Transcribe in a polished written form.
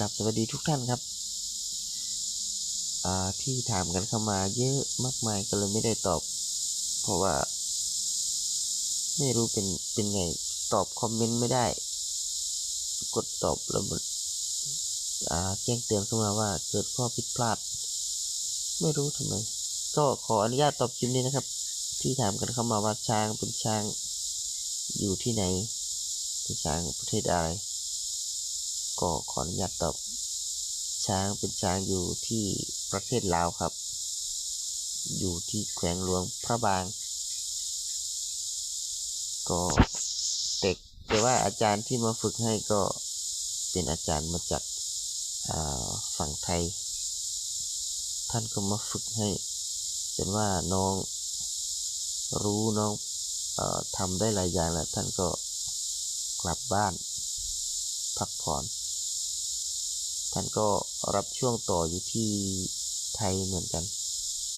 ครับสวัสดีทุกท่านครับที่ถามกันเข้ามาเยอะมากมายก็เลยไม่ได้ตอบเพราะว่าไม่รู้เป็นไงตอบคอมเมนต์ไม่ได้กดตอบแล้วมันแจ้งเตือนเข้ามาว่าเกิดข้อผิดพลาดไม่รู้ทำไมก็ขออนุญาตตอบคลิปนี้นะครับที่ถามกันเข้ามาว่าช้างเป็นช้างอยู่ที่ไหนเป็นช้างประเทศอะไรก็ขออนุญาตตอบช้างเป็นช้างอยู่ที่ประเทศลาวครับอยู่ที่แขวงหลวงพระบางก็แต่ว่าอาจารย์ที่มาฝึกให้ก็เป็นอาจารย์มาจากฝั่งไทยท่านก็มาฝึกให้จนว่าน้องรู้น้องทำได้หลายอย่างแล้วท่านก็กลับบ้านพักผ่อนท่านก็รับช่วงต่ออยู่ที่ไทยเหมือนกัน